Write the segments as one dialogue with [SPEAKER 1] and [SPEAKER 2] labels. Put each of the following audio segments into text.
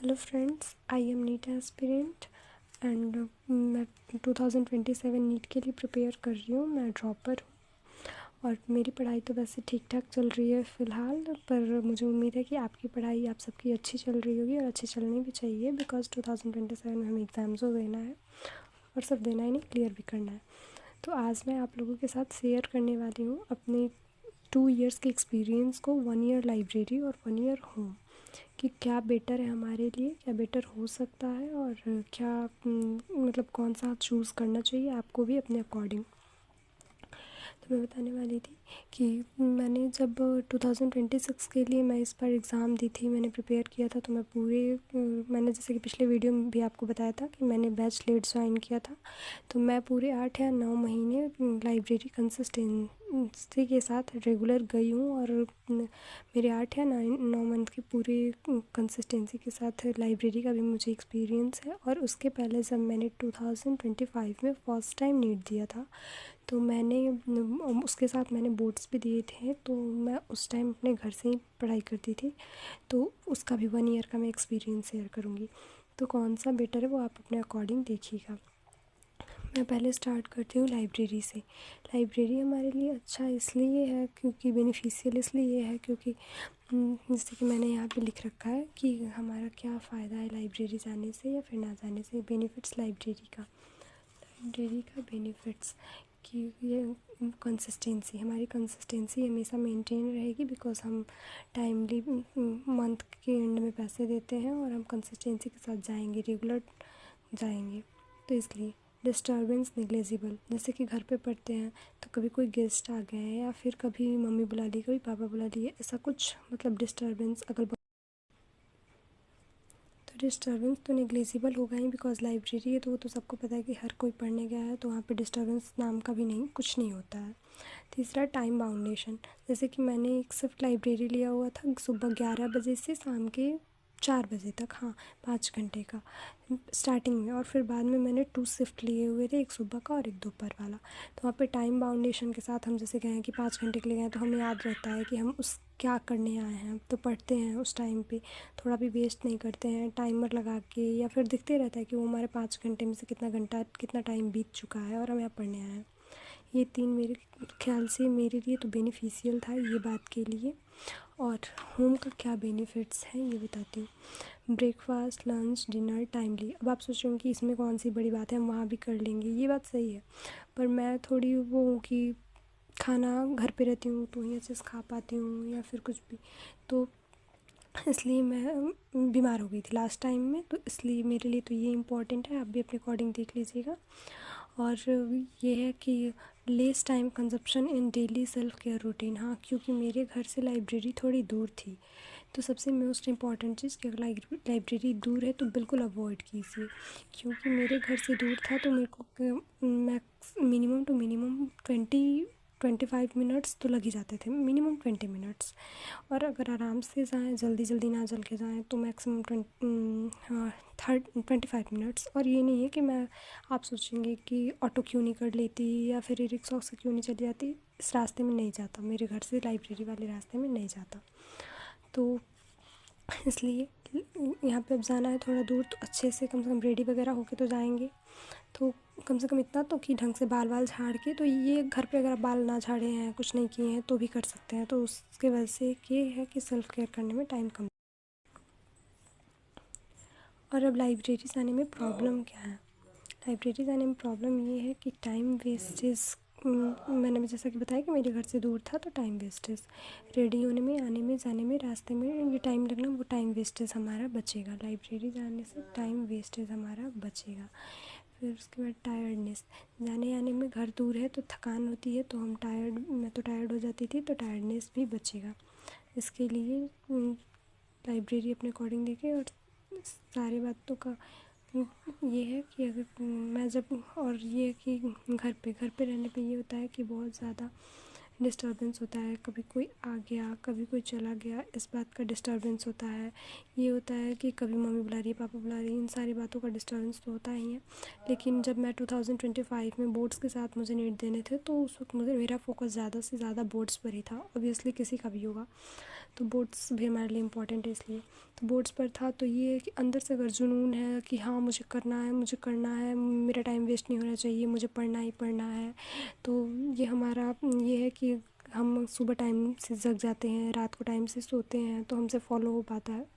[SPEAKER 1] Hello friends, I am NEET aspirant and मैं 2027 NEET के लिए प्रिपेयर कर रही हूँ। मैं ड्रॉपर हूँ और मेरी पढ़ाई तो वैसे ठीक ठाक चल रही है फ़िलहाल, पर मुझे उम्मीद है कि आपकी पढ़ाई आप सबकी अच्छी चल रही होगी और अच्छी चलनी भी चाहिए, बिकॉज़ 2027 में हमें एग्ज़ाम्सो देना है और सब देना ही नहीं, क्लियर भी करना है। तो आज मैं आप लोगों के साथ शेयर करने वाली हूँ अपने 2 इयर्स के एक्सपीरियंस को, 1 ईयर लाइब्रेरी और 1 ईयर होम, कि क्या बेटर है हमारे लिए, क्या बेटर हो सकता है और क्या मतलब कौन सा चूज़ करना चाहिए आपको भी अपने अकॉर्डिंग। तो मैं बताने वाली थी कि मैंने जब 2026 के लिए मैं इस बार एग्ज़ाम दी थी, मैंने प्रिपेयर किया था, तो मैंने जैसे कि पिछले वीडियो में भी आपको बताया था कि मैंने बैच लेट ज्वाइन किया था। तो मैं पूरे 8 या 9 महीने लाइब्रेरी कंसिस्टेंसी के साथ रेगुलर गई हूँ और मेरे 8 या 9 मंथ के पूरे कंसिस्टेंसी के साथ लाइब्रेरी का भी मुझे एक्सपीरियंस है। और उसके पहले जब मैंने 2025 में फ़र्स्ट टाइम नीट दिया था, तो मैंने उसके साथ मैंने बोर्ड्स भी दिए थे, तो मैं उस टाइम अपने घर से ही पढ़ाई करती थी। तो उसका भी 1 ईयर का मैं एक्सपीरियंस शेयर करूँगी। तो कौन सा बेटर है वो आप अपने अकॉर्डिंग देखिएगा। मैं पहले स्टार्ट करती हूँ लाइब्रेरी से। लाइब्रेरी हमारे लिए अच्छा इसलिए है क्योंकि बेनिफिशियल इसलिए है क्योंकि जैसे कि मैंने यहाँ पे लिख रखा है कि हमारा क्या फ़ायदा है लाइब्रेरी जाने से या फिर ना जाने से। बेनिफिट्स लाइब्रेरी का बेनिफिट्स कि ये कंसिस्टेंसी, हमारी कंसिस्टेंसी हमेशा मेंटेन रहेगी, बिकॉज़ हम टाइमली मंथ के एंड में पैसे देते हैं और हम कंसिस्टेंसी के साथ जाएंगे, रेगुलर जाएंगे। तो इसलिए डिस्टर्बेंस निग्लेजिबल, जैसे कि घर पे पढ़ते हैं तो कभी कोई गेस्ट आ गए या फिर कभी मम्मी बुला ली, कभी पापा बुला लिए, ऐसा कुछ मतलब डिस्टर्बेंस अगल बगल, तो डिस्टर्बेंस तो निग्लेजिबल होगा ही, बिकॉज लाइब्रेरी है तो वो तो सबको पता है कि हर कोई पढ़ने गया है, तो वहाँ पे डिस्टर्बेंस नाम का भी नहीं, कुछ नहीं होता है। तीसरा टाइम बाउंडेशन, जैसे कि मैंने एक शिफ्ट लाइब्रेरी लिया हुआ था सुबह 11 बजे से शाम के 4 बजे तक, हाँ 5 घंटे का स्टार्टिंग में, और फिर बाद में मैंने 2 शिफ्ट लिए हुए थे, एक सुबह का और एक दोपहर वाला। तो वहाँ पे टाइम बाउंडेशन के साथ हम जैसे गए कि 5 घंटे के लिए गए, तो हमें याद रहता है कि हम उस क्या करने आए हैं, तो पढ़ते हैं उस टाइम पे, थोड़ा भी वेस्ट नहीं करते हैं टाइमर लगा के, या फिर दिखते रहता है कि वो हमारे 5 घंटे में से कितना टाइम बीत चुका है और हम यहाँ पढ़ने आए हैं। ये 3 मेरे ख्याल से मेरे लिए तो बेनिफिशियल था ये बात के लिए। और होम का क्या बेनिफिट्स हैं ये बताती हूँ। Breakfast, lunch, dinner timely. अब आप सोच रहे हो कि इसमें कौन सी बड़ी बात है, हम वहाँ भी कर लेंगे, ये बात सही है, पर मैं थोड़ी वो हूँ कि खाना घर पे रहती हूँ तो वहीं अच्छे से खा पाती हूँ या फिर कुछ भी, तो इसलिए मैं बीमार हो गई थी लास्ट टाइम में, तो इसलिए मेरे लिए तो ये इम्पोर्टेंट है, आप भी अपने अकॉर्डिंग देख लीजिएगा। और ये है कि लेस टाइम कंजप्शन इन डेली सेल्फ केयर रूटीन, हाँ क्योंकि मेरे घर से लाइब्रेरी थोड़ी दूर थी, तो सबसे मोस्ट इम्पॉर्टेंट चीज़ कि अगर लाइब्रेरी दूर है तो बिल्कुल अवॉइड कीजिए, क्योंकि मेरे घर से दूर था तो मेरे को max minimum to minimum 25 minutes तो लग ही जाते थे, मिनिमम 20 मिनट्स। और अगर आराम से जाएँ, जल्दी जल्दी ना चल के जाएँ, तो मैक्सिमम 25 मिनट्स। और ये नहीं है कि मैं, आप सोचेंगे कि ऑटो क्यों नहीं कर लेती या फिर ई रिक्शा से क्यों नहीं चली जाती, इस रास्ते में नहीं जाता, मेरे घर से लाइब्रेरी वाले रास्ते में नहीं जाता, तो इसलिए यहाँ पे अब जाना है थोड़ा दूर, तो अच्छे से कम रेडी वगैरह होके तो जाएंगे, तो कम से कम इतना तो कि ढंग से बाल झाड़ के, तो ये घर पे अगर बाल ना झाड़े हैं, कुछ नहीं किए हैं, तो भी कर सकते हैं, तो उसके वजह से ये है कि सेल्फ़ केयर करने में टाइम कम। और अब लाइब्रेरी जाने में प्रॉब्लम क्या है। लाइब्रेरी जाने में प्रॉब्लम ये है कि टाइम वेस्टेज, मैंने भी जैसा कि बताया कि मेरे घर से दूर था, तो टाइम वेस्टेज, रेडी होने में, आने में, जाने में, रास्ते में ये टाइम लगना, वो टाइम वेस्टेज हमारा बचेगा, लाइब्रेरी जाने से टाइम वेस्टेज हमारा बचेगा। फिर उसके बाद टायर्डनेस, जाने आने में, घर दूर है तो थकान होती है, तो मैं तो टायर्ड हो जाती थी, तो टायर्डनेस भी बचेगा। इसके लिए लाइब्रेरी अपने अकॉर्डिंग देखें। और सारी बातों का ये है कि अगर मैं जब, और ये है कि घर पे रहने पे ये होता है कि बहुत ज़्यादा डिस्टर्बेंस होता है, कभी कोई आ गया, कभी कोई चला गया, इस बात का डिस्टर्बेंस होता है। ये होता है कि कभी मम्मी बुला रही है, पापा बुला रही है, इन सारी बातों का डिस्टर्बेंस तो होता ही है। लेकिन जब मैं 2025 में बोर्ड्स के साथ मुझे नीट देने थे, तो उस वक्त मुझे मेरा फोकस ज़्यादा से ज़्यादा बोर्ड्स पर ही था, ऑब्वियसली किसी का भी होगा, तो बोर्ड्स भी हमारे लिए इम्पोर्टेंट है इसलिए। तो बोर्ड्स पर था तो ये है कि अंदर से अगर जुनून है कि हाँ मुझे करना है, मुझे करना है, मेरा टाइम वेस्ट नहीं होना चाहिए, मुझे पढ़ना ही पढ़ना है, तो ये हमारा ये है कि हम सुबह टाइम से जग जाते हैं, रात को टाइम से सोते हैं, तो हमसे फॉलो हो पाता है।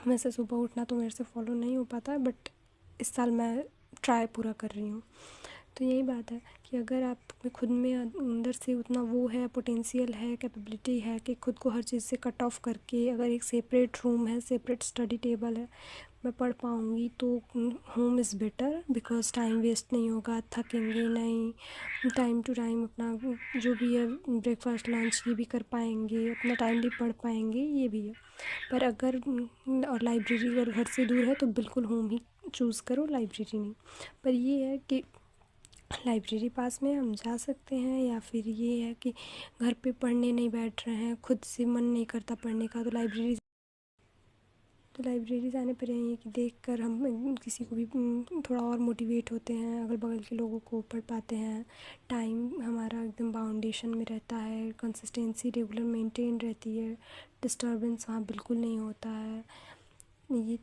[SPEAKER 1] वैसे सुबह उठना तो मेरे से फॉलो नहीं हो पाता है, बट इस साल मैं ट्राई पूरा कर रही हूँ। तो यही बात है कि अगर आप में खुद में अंदर से उतना वो है, पोटेंशियल है, कैपेबिलिटी है कि खुद को हर चीज़ से कट ऑफ करके अगर एक सेपरेट रूम है, सेपरेट स्टडी टेबल है, मैं पढ़ पाऊँगी, तो home is better, because time waste नहीं होगा, थकेंगे नहीं, टाइम टू टाइम अपना जो भी है ब्रेकफास्ट लंच ये भी कर पाएंगे, अपना टाइम भी पढ़ पाएंगे, ये भी है। पर अगर और लाइब्रेरी अगर घर से दूर है तो बिल्कुल होम ही चूज़ करो, लाइब्रेरी नहीं। पर ये है कि लाइब्रेरी पास में हम जा सकते हैं, या फिर ये है कि घर पे पढ़ने नहीं बैठ रहे हैं, खुद से मन नहीं करता पढ़ने का, तो लाइब्रेरी जाने पर यही है कि देख कर हम किसी को भी थोड़ा और मोटिवेट होते हैं, अगल बगल के लोगों को पढ़ पाते हैं, टाइम हमारा एकदम बाउंडेशन में रहता है, कंसिस्टेंसी रेगुलर मेंटेन रहती है, डिस्टर्बेंस वहाँ बिल्कुल नहीं होता है ये।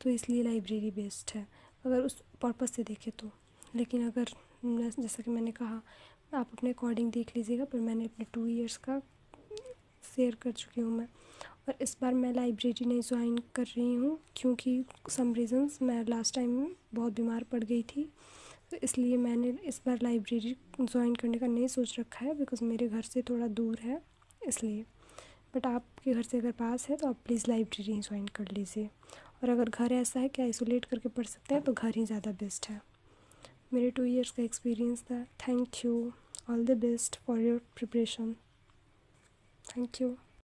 [SPEAKER 1] तो इसलिए लाइब्रेरी बेस्ट है अगर उस पर्पज़ से देखें तो। लेकिन अगर जैसा कि मैंने कहा, आप अपने अकॉर्डिंग देख लीजिएगा, पर मैंने अपने 2 इयर्स का शेयर कर चुकी हूँ मैं। और इस बार मैं लाइब्रेरी नहीं ज्वाइन कर रही हूँ क्योंकि सम रीज़न्स, मैं लास्ट टाइम बहुत बीमार पड़ गई थी, तो इसलिए मैंने इस बार लाइब्रेरी ज्वाइन करने का नहीं सोच रखा है, बिकॉज़ मेरे घर से थोड़ा दूर है इसलिए। बट आपके घर से अगर पास है तो आप प्लीज़ लाइब्रेरी ज्वाइन कर लीजिए। और अगर घर ऐसा है कि आइसोलेट करके पढ़ सकते हैं तो घर ही ज़्यादा बेस्ट है। मेरे 2 इयर्स का एक्सपीरियंस था। Thank you, all the best for your preparation. Thank you.